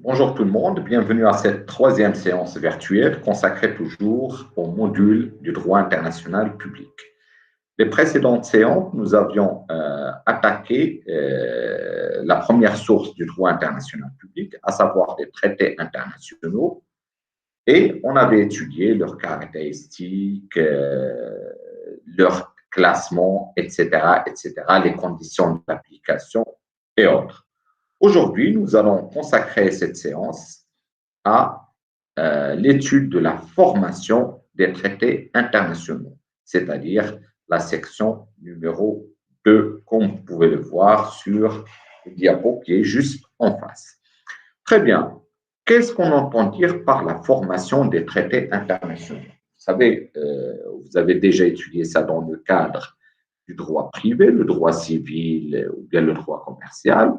Bonjour tout le monde, bienvenue à cette troisième séance virtuelle consacrée toujours au module du droit international public. Les précédentes séances, nous avions attaqué la première source du droit international public, à savoir les traités internationaux, et on avait étudié leurs caractéristiques, leur classement, etc., etc., les conditions d'application et autres. Aujourd'hui, nous allons consacrer cette séance à l'étude de la formation des traités internationaux, c'est-à-dire la section numéro 2, comme vous pouvez le voir sur le diapo qui est juste en face. Très bien. Qu'est-ce qu'on entend dire par la formation des traités internationaux? Vous savez, vous avez déjà étudié ça dans le cadre du droit privé, le droit civil ou bien le droit commercial.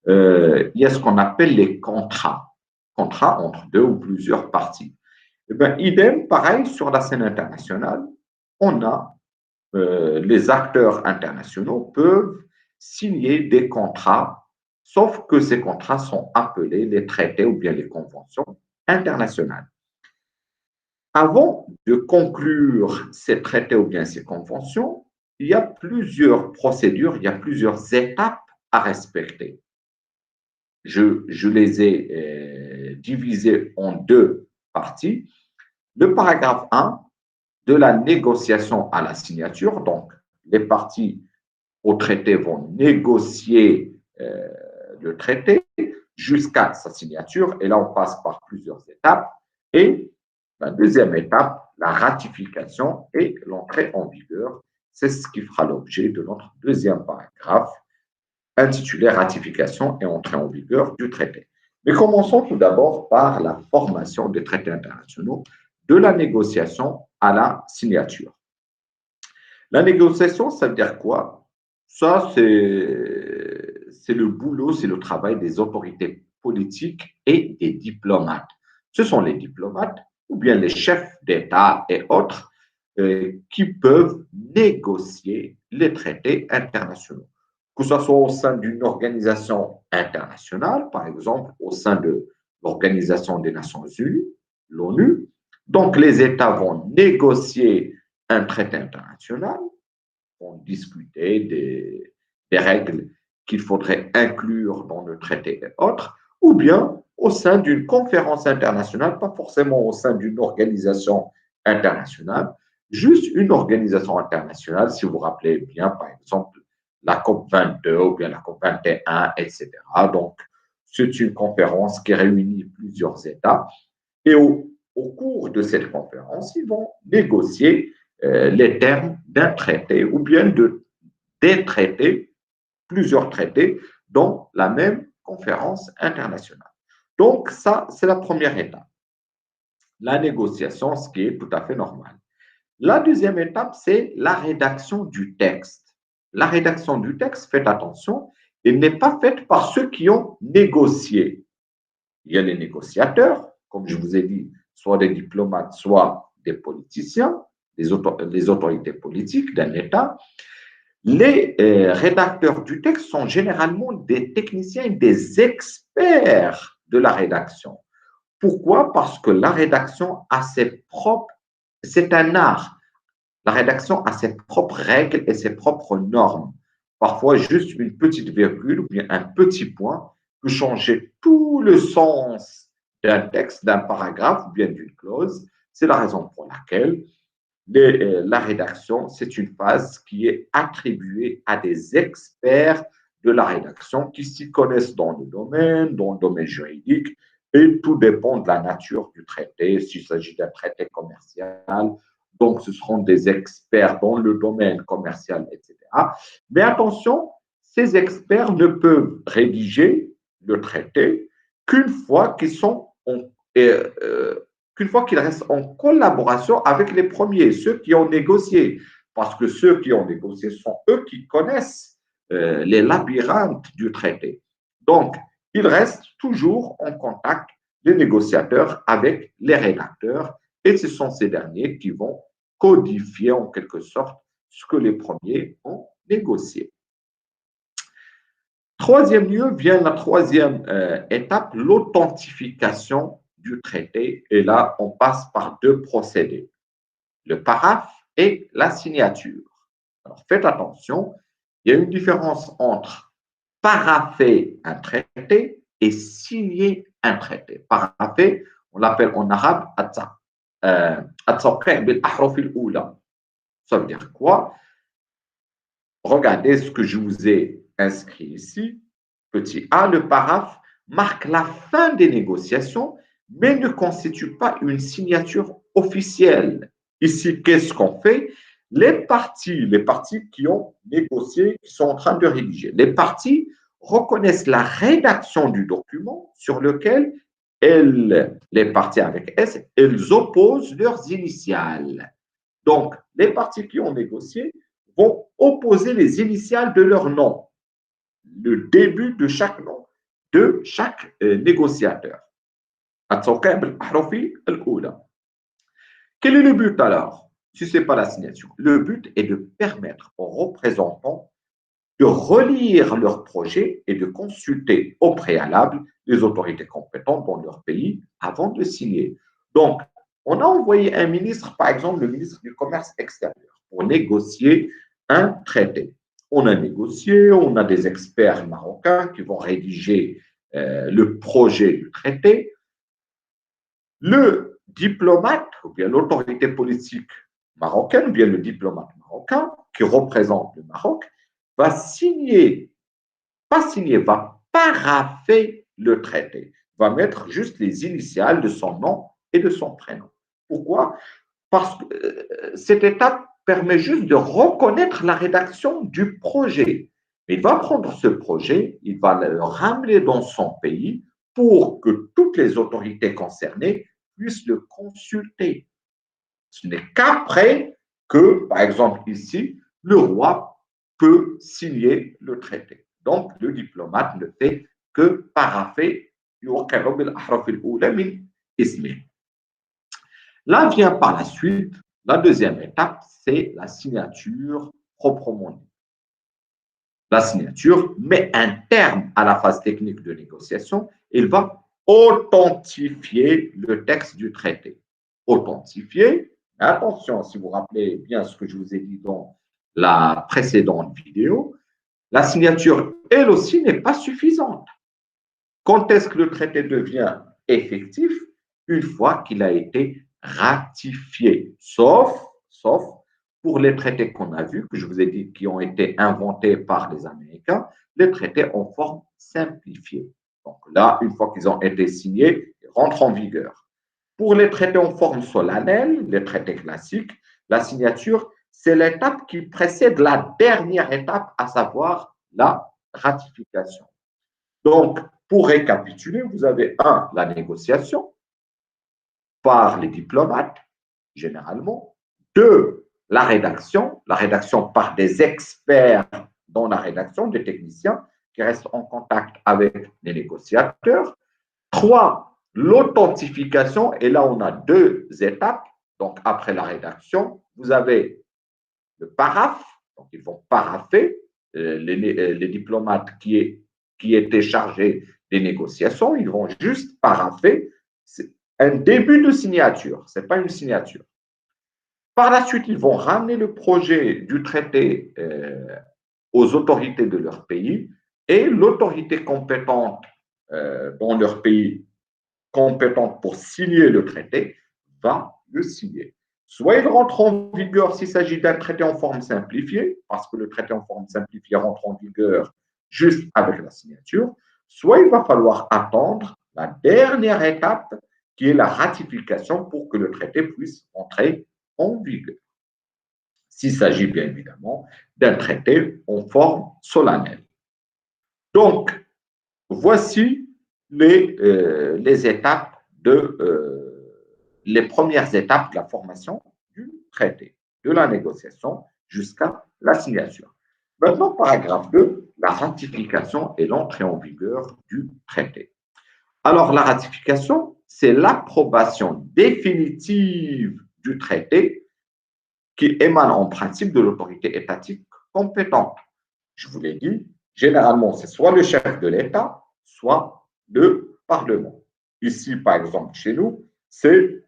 Il y a ce qu'on appelle les contrats entre deux ou plusieurs parties. Eh bien, idem, pareil, sur la scène internationale, on a les acteurs internationaux peuvent signer des contrats, sauf que ces contrats sont appelés les traités ou bien les conventions internationales. Avant de conclure ces traités ou bien ces conventions, il y a plusieurs procédures, il y a plusieurs étapes à respecter. Je les ai divisés en deux parties. Le paragraphe 1, de la négociation à la signature, donc les parties au traité vont négocier le traité jusqu'à sa signature, et là on passe par plusieurs étapes. Et la deuxième étape, la ratification et l'entrée en vigueur, c'est ce qui fera l'objet de notre deuxième paragraphe intitulé Ratification et entrée en vigueur du traité. Mais commençons tout d'abord par la formation des traités internationaux, de la négociation à la signature. La négociation, ça veut dire quoi? Ça, c'est le boulot, c'est le travail des autorités politiques et des diplomates. Ce sont les diplomates ou bien les chefs d'État et autres qui peuvent négocier les traités internationaux, que ce soit au sein d'une organisation internationale, par exemple au sein de l'Organisation des Nations Unies, l'ONU. Donc, les États vont négocier un traité international, vont discuter des règles qu'il faudrait inclure dans le traité et autres, ou bien au sein d'une conférence internationale, pas forcément au sein d'une organisation internationale, juste une organisation internationale, si vous vous rappelez bien, par exemple, la COP 22 ou bien la COP 21, etc. Donc, c'est une conférence qui réunit plusieurs États et au cours de cette conférence, ils vont négocier les termes d'un traité ou bien des traités, plusieurs traités, dans la même conférence internationale. Donc, ça, c'est la première étape. La négociation, ce qui est tout à fait normal. La deuxième étape, c'est la rédaction du texte. La rédaction du texte, faites attention, elle n'est pas faite par ceux qui ont négocié. Il y a les négociateurs, comme je vous ai dit, soit des diplomates, soit des politiciens, les autorités politiques d'un État. Les rédacteurs du texte sont généralement des techniciens et des experts de la rédaction. Pourquoi? Parce que la rédaction a ses propres, c'est un art. La rédaction a ses propres règles et ses propres normes. Parfois, juste une petite virgule ou bien un petit point peut changer tout le sens d'un texte, d'un paragraphe ou bien d'une clause. C'est la raison pour laquelle la rédaction, c'est une phase qui est attribuée à des experts de la rédaction qui s'y connaissent dans le domaine juridique, et tout dépend de la nature du traité, s'il s'agit d'un traité commercial. Donc, ce seront des experts dans le domaine commercial, etc. Mais attention, ces experts ne peuvent rédiger le traité qu'une fois qu'ils sont qu'une fois qu'ils restent en collaboration avec les premiers, ceux qui ont négocié. Parce que ceux qui ont négocié sont eux qui connaissent les labyrinthes du traité. Donc, ils restent toujours en contact, les négociateurs, avec les rédacteurs, et ce sont ces derniers qui vont codifier en quelque sorte ce que les premiers ont négocié. Troisième lieu vient la troisième étape, l'authentification du traité. Et là, on passe par deux procédés, le paraphe et la signature. Alors, faites attention, il y a une différence entre parapher un traité et signer un traité. Parapher, on l'appelle en arabe التوقيع بالأحرف الأولى. Ça veut dire quoi? Regardez ce que je vous ai inscrit ici. Petit a, le paraphe marque la fin des négociations, mais ne constitue pas une signature officielle. Ici, qu'est-ce qu'on fait? Les parties qui ont négocié, qui sont en train de rédiger, les parties reconnaissent la rédaction du document sur lequel les parties avec S, elles opposent leurs initiales. Donc, les parties qui ont négocié vont opposer les initiales de leur nom, le début de chaque nom de chaque négociateur. Quel est le but alors? Si ce n'est pas la signature, le but est de permettre aux représentants de relire leur projet et de consulter au préalable les autorités compétentes dans leur pays avant de signer. Donc, on a envoyé un ministre, par exemple le ministre du Commerce extérieur, pour négocier un traité. On a négocié, on a des experts marocains qui vont rédiger le projet du traité. Le diplomate, ou bien l'autorité politique marocaine, ou bien le diplomate marocain qui représente le Maroc, va signer, pas signer, va parapher le traité, va mettre juste les initiales de son nom et de son prénom. Pourquoi? Parce que cette étape permet juste de reconnaître la rédaction du projet. Il va prendre ce projet, il va le ramener dans son pays pour que toutes les autorités concernées puissent le consulter. Ce n'est qu'après que, par exemple ici, le roi peut signer le traité. Donc, le diplomate ne fait que parapher. Là vient par la suite, la deuxième étape, c'est la signature proprement dite. La signature met un terme à la phase technique de négociation. Il va authentifier le texte du traité. Authentifier, attention, si vous vous rappelez bien ce que je vous ai dit dans la précédente vidéo, la signature, elle aussi, n'est pas suffisante. Quand est-ce que le traité devient effectif? Une fois qu'il a été ratifié, sauf pour les traités qu'on a vus, que je vous ai dit, qui ont été inventés par les Américains, les traités en forme simplifiée. Donc là, une fois qu'ils ont été signés, ils rentrent en vigueur. Pour les traités en forme solennelle, les traités classiques, la signature, c'est l'étape qui précède la dernière étape, à savoir la ratification. Donc, pour récapituler, vous avez la négociation par les diplomates, généralement. 2, la rédaction par des experts dans la rédaction, des techniciens qui restent en contact avec les négociateurs. 3, l'authentification, et là on a 2 étapes. Donc après la rédaction, vous avez le paraphe, donc ils vont parapher les diplomates qui étaient chargés des négociations, ils vont juste parapher. C'est un début de signature, ce n'est pas une signature. Par la suite, ils vont ramener le projet du traité aux autorités de leur pays et l'autorité compétente dans leur pays, compétente pour signer le traité, va le signer. Soit il rentre en vigueur s'il s'agit d'un traité en forme simplifiée, parce que le traité en forme simplifiée rentre en vigueur juste avec la signature, soit il va falloir attendre la dernière étape qui est la ratification pour que le traité puisse entrer en vigueur. S'il s'agit bien évidemment d'un traité en forme solennelle. Donc, voici les étapes les premières étapes de la formation du traité, de la négociation jusqu'à la signature. Maintenant, paragraphe 2, la ratification et l'entrée en vigueur du traité. Alors, la ratification, c'est l'approbation définitive du traité qui émane en principe de l'autorité étatique compétente. Je vous l'ai dit, Généralement, c'est soit le chef de l'État, soit le Parlement. Ici, par exemple, chez nous, c'est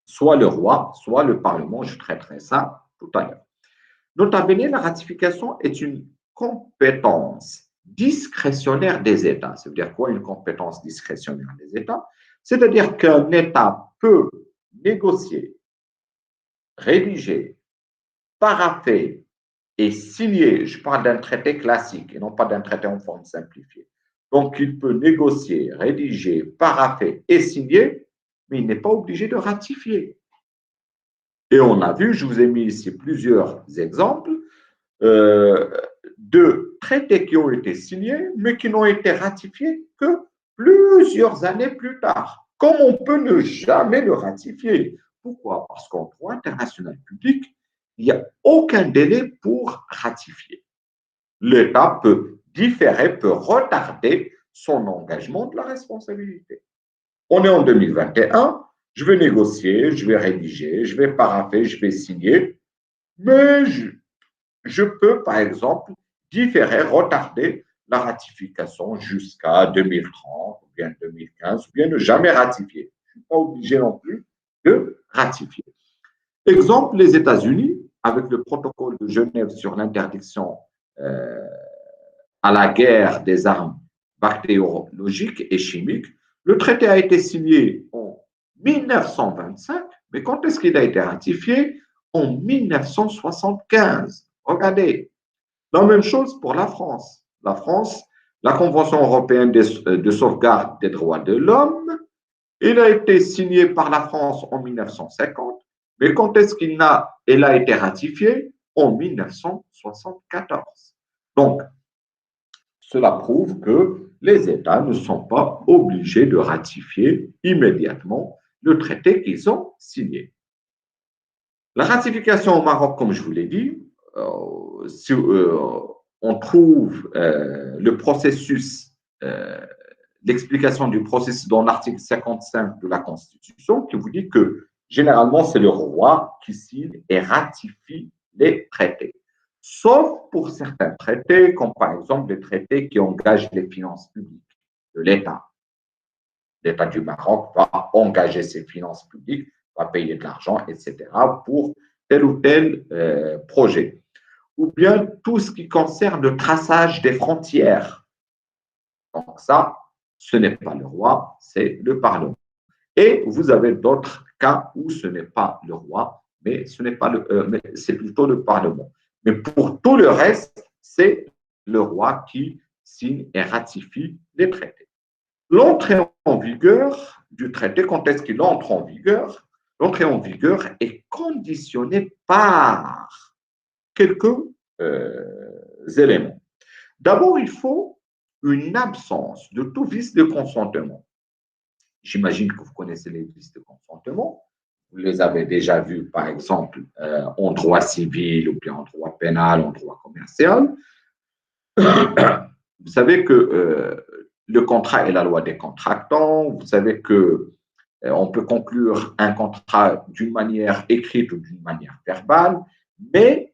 soit le roi, soit le Parlement. Je traiterai ça tout à l'heure. Nota bene, la ratification est une compétence discrétionnaire des États. Ça veut dire quoi, une compétence discrétionnaire des États? C'est-à-dire qu'un État peut négocier, rédiger, parapher et signer, je parle d'un traité classique et non pas d'un traité en forme simplifiée. Donc, il peut négocier, rédiger, parapher et signer, mais il n'est pas obligé de ratifier. Et on a vu, je vous ai mis ici plusieurs exemples de traités qui ont été signés, mais qui n'ont été ratifiés que plusieurs années plus tard. Comme on peut ne jamais le ratifier. Pourquoi? Parce qu'en droit international public, il n'y a aucun délai pour ratifier. L'État peut différer, peut retarder son engagement de la responsabilité. On est en 2021, je vais négocier, je vais rédiger, je vais parapher, je vais signer, mais je peux, par exemple, différer, retarder la ratification jusqu'à 2030 ou bien 2015 ou bien ne jamais ratifier. Je ne suis pas obligé non plus de ratifier. Exemple, les États-Unis, avec le protocole de Genève sur l'interdiction à la guerre des armes bactériologiques et chimiques, le traité a été signé en 1925, mais quand est-ce qu'il a été ratifié? En 1975. Regardez, la même chose pour la France. La France, la Convention européenne de sauvegarde des droits de l'homme, il a été signé par la France en 1950, mais quand est-ce elle a été ratifiée? En 1974. Donc, cela prouve que les États ne sont pas obligés de ratifier immédiatement le traité qu'ils ont signé. La ratification au Maroc, comme je vous l'ai dit, on trouve le processus, l'explication du processus dans l'article 55 de la Constitution qui vous dit que généralement c'est le roi qui signe et ratifie les traités. Sauf pour certains traités, comme par exemple les traités qui engagent les finances publiques de l'État. L'État du Maroc va engager ses finances publiques, va payer de l'argent, etc., pour tel ou tel projet. Ou bien tout ce qui concerne le traçage des frontières. Donc ça, ce n'est pas le roi, c'est le Parlement. Et vous avez d'autres cas où ce n'est pas le roi, mais c'est plutôt le Parlement. Mais pour tout le reste, c'est le roi qui signe et ratifie les traités. L'entrée en vigueur du traité, quand est-ce qu'il entre en vigueur? L'entrée en vigueur est conditionnée par quelques éléments. D'abord, il faut une absence de tout vice de consentement. J'imagine que vous connaissez les vices de consentement. Vous les avez déjà vus, par exemple, en droit civil ou bien en droit pénal, en droit commercial. Vous savez que le contrat est la loi des contractants. Vous savez que on peut conclure un contrat d'une manière écrite ou d'une manière verbale, mais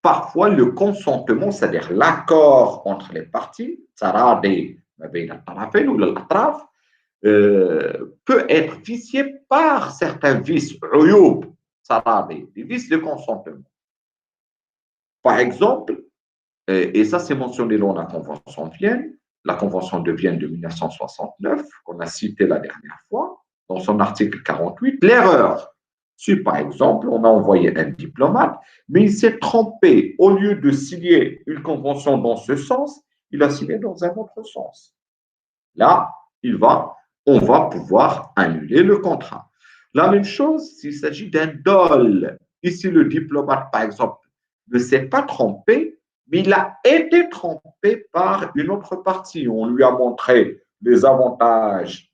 parfois le consentement, c'est-à-dire l'accord entre les parties, peut être vicié par certains vices, des vices de consentement. Par exemple, et ça c'est mentionné dans la Convention de Vienne, la Convention de Vienne de 1969, qu'on a citée la dernière fois, dans son article 48, l'erreur. Si, par exemple, on a envoyé un diplomate, mais il s'est trompé, au lieu de signer une convention dans ce sens, il a signé dans un autre sens. Là, on va pouvoir annuler le contrat. La même chose s'il s'agit d'un dol. Ici, le diplomate, par exemple, ne s'est pas trompé, mais il a été trompé par une autre partie. On lui a montré les avantages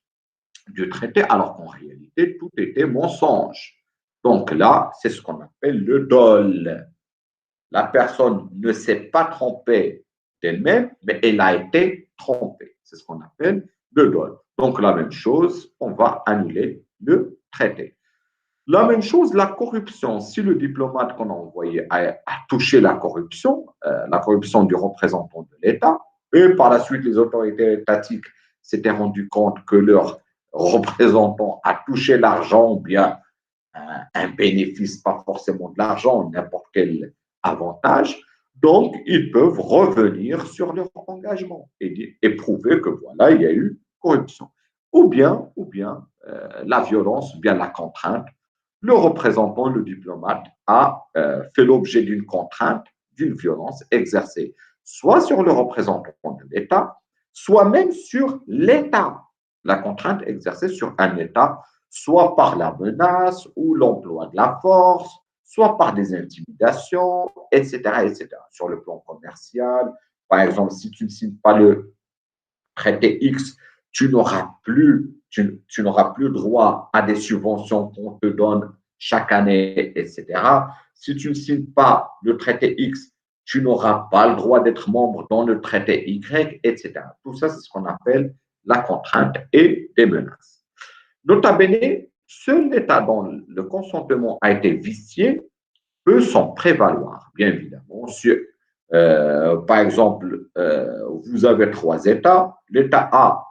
du traité, alors qu'en réalité, tout était mensonge. Donc là, c'est ce qu'on appelle le dol. La personne ne s'est pas trompée d'elle-même, mais elle a été trompée. C'est ce qu'on appelle le dol. Donc la même chose, on va annuler le traité. La même chose, la corruption. Si le diplomate qu'on a envoyé a touché la corruption du représentant de l'État, et par la suite, les autorités étatiques s'étaient rendues compte que leur représentant a touché l'argent ou bien un bénéfice, pas forcément de l'argent, n'importe quel avantage, donc ils peuvent revenir sur leur engagement et prouver que voilà, il y a eu corruption. Ou bien la violence, ou bien la contrainte. Le représentant, le diplomate, a fait l'objet d'une contrainte, d'une violence exercée, soit sur le représentant de l'État, soit même sur l'État. La contrainte exercée sur un État, soit par la menace ou l'emploi de la force, soit par des intimidations, etc., etc. Sur le plan commercial, par exemple, si tu ne signes pas le traité X, tu n'auras plus droit à des subventions qu'on te donne chaque année, etc. Si tu ne signes pas le traité X, tu n'auras pas le droit d'être membre dans le traité Y, etc. Tout ça, c'est ce qu'on appelle la contrainte et des menaces. Nota bene, seul l'État dont le consentement a été vicié peut s'en prévaloir, bien évidemment. Par exemple, vous avez trois États. L'État A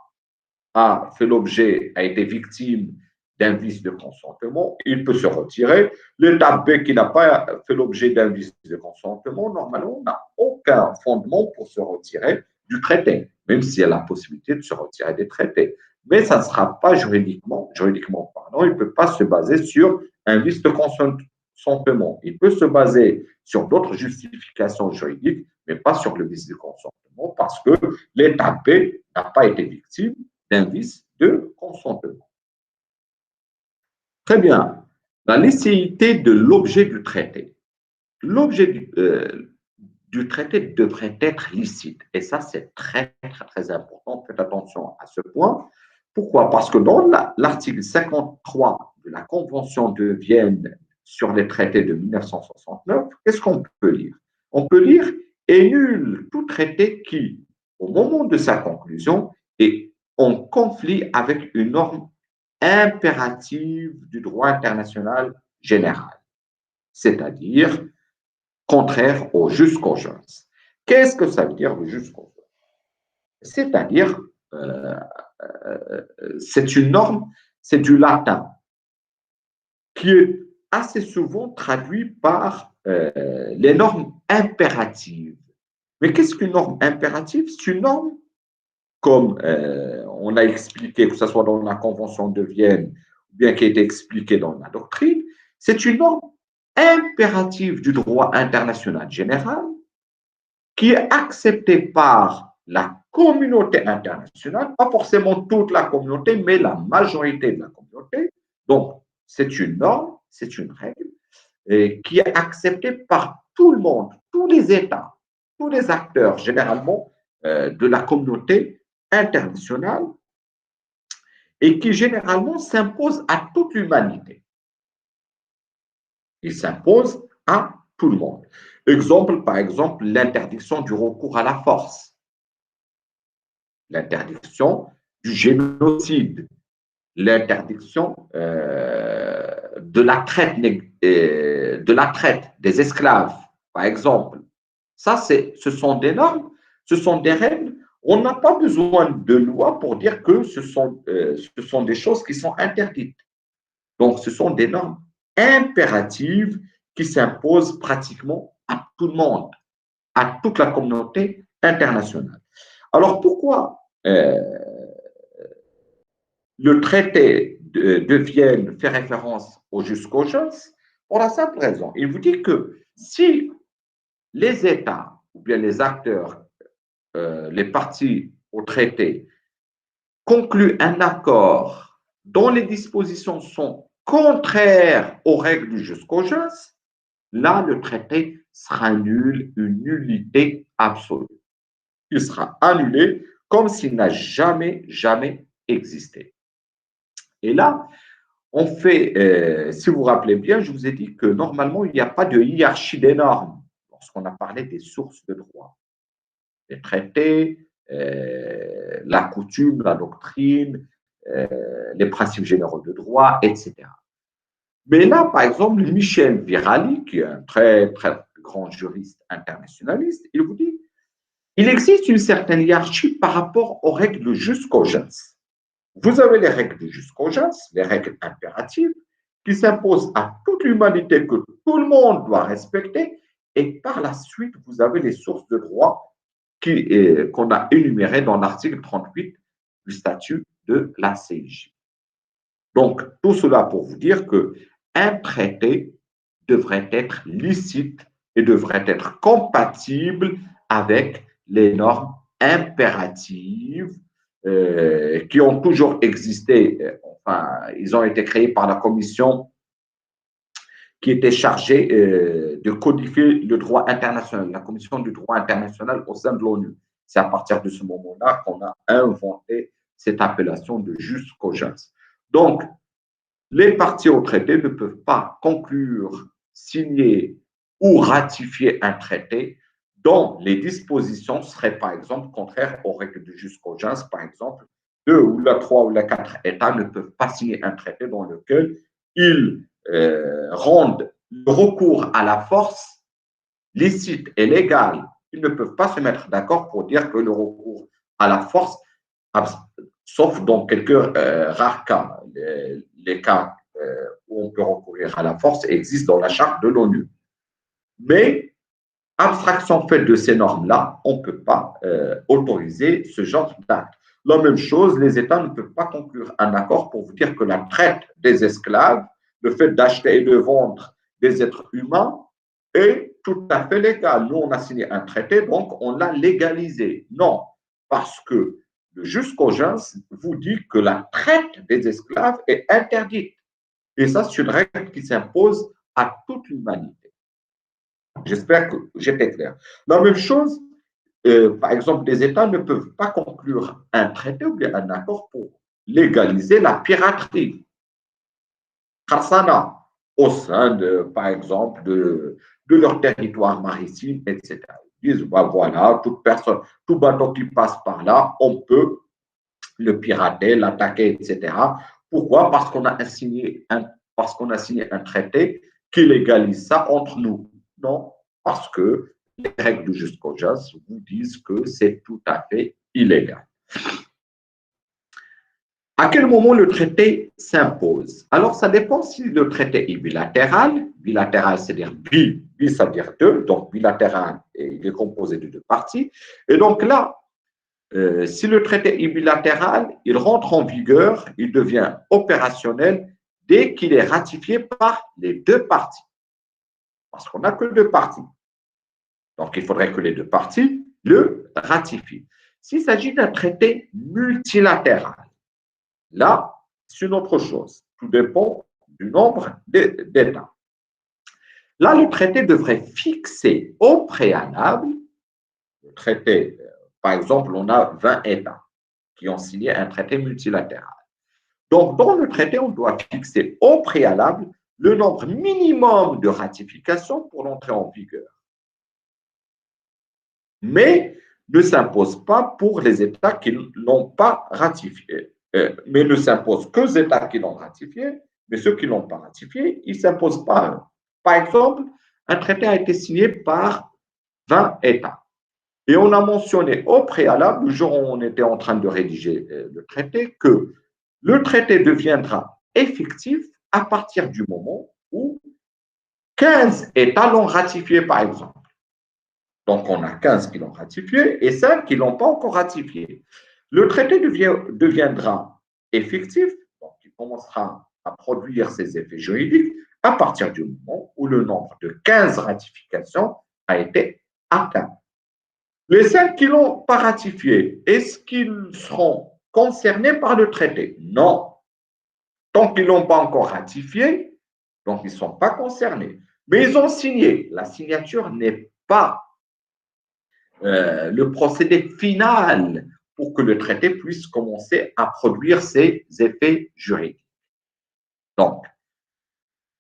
fait l'objet, a été victime d'un vice de consentement, il peut se retirer. L'État B qui n'a pas fait l'objet d'un vice de consentement, normalement, n'a aucun fondement pour se retirer du traité, même s'il y a la possibilité de se retirer des traités. Mais ça ne sera pas juridiquement pardon, il ne peut pas se baser sur un vice de consentement. Il peut se baser sur d'autres justifications juridiques, mais pas sur le vice de consentement, parce que l'État B n'a pas été victime d'un vice de consentement. Très bien. La licéité de l'objet du traité. L'objet du traité devrait être licite. Et ça, c'est très, très, très important. Faites attention à ce point. Pourquoi? Parce que dans l'article 53 de la Convention de Vienne sur les traités de 1969, qu'est-ce qu'on peut lire? On peut lire « est nul tout traité qui, au moment de sa conclusion, est en conflit avec une norme impérative du droit international général, c'est-à-dire contraire au jus cogens ». Qu'est-ce que ça veut dire le jus cogens? C'est-à-dire, c'est une norme, c'est du latin, qui est assez souvent traduit par les normes impératives. Mais qu'est-ce qu'une norme impérative? C'est une norme, comme on a expliqué, que ce soit dans la Convention de Vienne ou bien qui a été expliqué dans la doctrine, c'est une norme impérative du droit international général qui est acceptée par la communauté internationale, pas forcément toute la communauté, mais la majorité de la communauté. Donc, c'est une norme, c'est une règle qui est acceptée par tout le monde, tous les États, tous les acteurs, généralement, de la communauté internationale et qui généralement s'impose à toute l'humanité. Il s'impose à tout le monde. Exemple, par exemple, l'interdiction du recours à la force, l'interdiction du génocide, l'interdiction de la traite des esclaves, par exemple. Ça, ce sont des normes, ce sont des règles. On n'a pas besoin de loi pour dire que ce sont des choses qui sont interdites. Donc, ce sont des normes impératives qui s'imposent pratiquement à tout le monde, à toute la communauté internationale. Alors, pourquoi le traité de Vienne fait référence au jus cogens? Pour la simple raison, il vous dit que si les États ou bien les acteurs, les parties au traité, concluent un accord dont les dispositions sont contraires aux règles du jus cogens, là, le traité sera nul, une nullité absolue. Il sera annulé comme s'il n'a jamais, jamais existé. Et là, on fait, si vous vous rappelez bien, je vous ai dit que normalement, il n'y a pas de hiérarchie des normes lorsqu'on a parlé des sources de droit. Les traités, la coutume, la doctrine, les principes généraux de droit, etc. Mais là, par exemple, Michel Virali, qui est un très, très grand juriste internationaliste, il vous dit il existe une certaine hiérarchie par rapport aux règles de jus cogens. Vous avez les règles de jus cogens, les règles impératives, qui s'imposent à toute l'humanité que tout le monde doit respecter, et par la suite, vous avez les sources de droit qu'on a énumérées dans l'article 38 du statut de la CIJ. Donc, tout cela pour vous dire qu'un traité devrait être licite et devrait être compatible avec les normes impératives qui ont toujours existé. Enfin, ils ont été créés par la commission qui était chargée de codifier le droit international, la commission du droit international au sein de l'ONU. C'est à partir de ce moment-là qu'on a inventé cette appellation de jus cogens. Donc, les parties au traité ne peuvent pas conclure, signer ou ratifier un traité dont les dispositions seraient, par exemple, contraires aux règles de jus cogens. Par exemple, 2 ou 3 ou 4 États ne peuvent pas signer un traité dans lequel ils rendent le recours à la force licite et légal. Ils ne peuvent pas se mettre d'accord pour dire que le recours à la force, sauf dans quelques rares cas, les cas où on peut recourir à la force existent dans la charte de l'ONU. Mais, abstraction faite de ces normes-là, on ne peut pas autoriser ce genre d'acte. La même chose, les États ne peuvent pas conclure un accord pour vous dire que la traite des esclaves, le fait d'acheter et de vendre des êtres humains, est tout à fait légal. Nous, on a signé un traité, donc on l'a légalisé. Non, parce que le jus cogens vous dit que la traite des esclaves est interdite. Et ça, c'est une règle qui s'impose à toute l'humanité. J'espère que j'étais clair. La même chose, par exemple, les États ne peuvent pas conclure un traité ou bien un accord pour légaliser la piraterie. Kharsana, au sein, par exemple, de leur territoire maritime, etc. Ils disent, bah, voilà, toute personne, tout bateau qui passe par là, on peut le pirater, l'attaquer, etc. Pourquoi? Parce qu'on a signé un traité qui légalise ça entre nous. Non, parce que les règles du jus cogens vous disent que c'est tout à fait illégal. À quel moment le traité s'impose? Alors, ça dépend si le traité est bilatéral. Bilatéral, c'est-à-dire bi, ça veut dire deux. Donc, bilatéral, il est composé de deux parties. Et donc là, si le traité est bilatéral, il rentre en vigueur, il devient opérationnel dès qu'il est ratifié par les deux parties. Parce qu'on n'a que deux parties. Donc, il faudrait que les deux parties le ratifient. S'il s'agit d'un traité multilatéral, là, c'est une autre chose. Tout dépend du nombre d'États. Là, le traité devrait fixer au préalable, le traité, par exemple, on a 20 États qui ont signé un traité multilatéral. Donc, dans le traité, on doit fixer au préalable le nombre minimum de ratifications pour l'entrée en vigueur. Mais ne s'impose pas pour les États qui ne l'ont pas ratifié. Mais ne s'impose qu'aux États qui l'ont ratifié, mais ceux qui ne l'ont pas ratifié, il ne s'impose pas à eux. Par exemple, un traité a été signé par 20 États. Et on a mentionné au préalable, le jour où on était en train de rédiger le traité, que le traité deviendra effectif à partir du moment où 15 États l'ont ratifié, par exemple. Donc, on a 15 qui l'ont ratifié et 5 qui ne l'ont pas encore ratifié. Le traité deviendra effectif, donc il commencera à produire ses effets juridiques à partir du moment où le nombre de 15 ratifications a été atteint. Les 5 qui ne l'ont pas ratifié, est-ce qu'ils seront concernés par le traité? Non. Tant qu'ils ne l'ont pas encore ratifié, donc ils ne sont pas concernés. Mais ils ont signé. La signature n'est pas le procédé final pour que le traité puisse commencer à produire ses effets juridiques. Donc,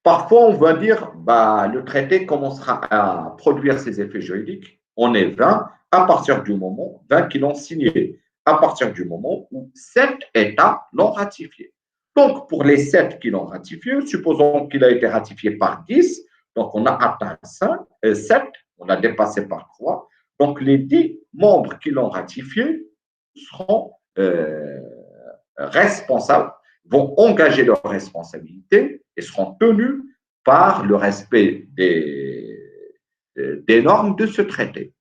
parfois, on va dire, bah, le traité commencera à produire ses effets juridiques. On est 20 à partir du moment, 20 qui l'ont signé, à partir du moment où 7 États l'ont ratifié. Donc, pour les 7 qui l'ont ratifié, supposons qu'il a été ratifié par 10, donc on a atteint 7, on a dépassé par 3. Donc, les 10 membres qui l'ont ratifié seront responsables, vont engager leurs responsabilités et seront tenus par le respect des normes de ce traité.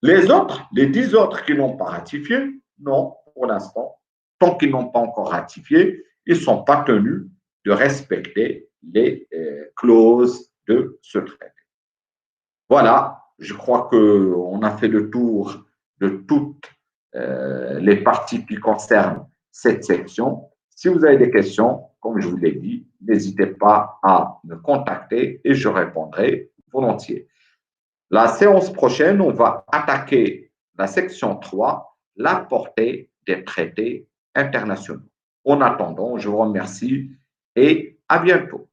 Les autres, les 10 autres qui n'ont pas ratifié, non, pour l'instant, tant qu'ils n'ont pas encore ratifié, ils ne sont pas tenus de respecter les clauses de ce traité. Voilà, je crois qu'on a fait le tour de toutes les parties qui concernent cette section. Si vous avez des questions, comme je vous l'ai dit, n'hésitez pas à me contacter et je répondrai volontiers. La séance prochaine, on va attaquer la section 3, la portée des traités internationaux. En attendant, je vous remercie et à bientôt.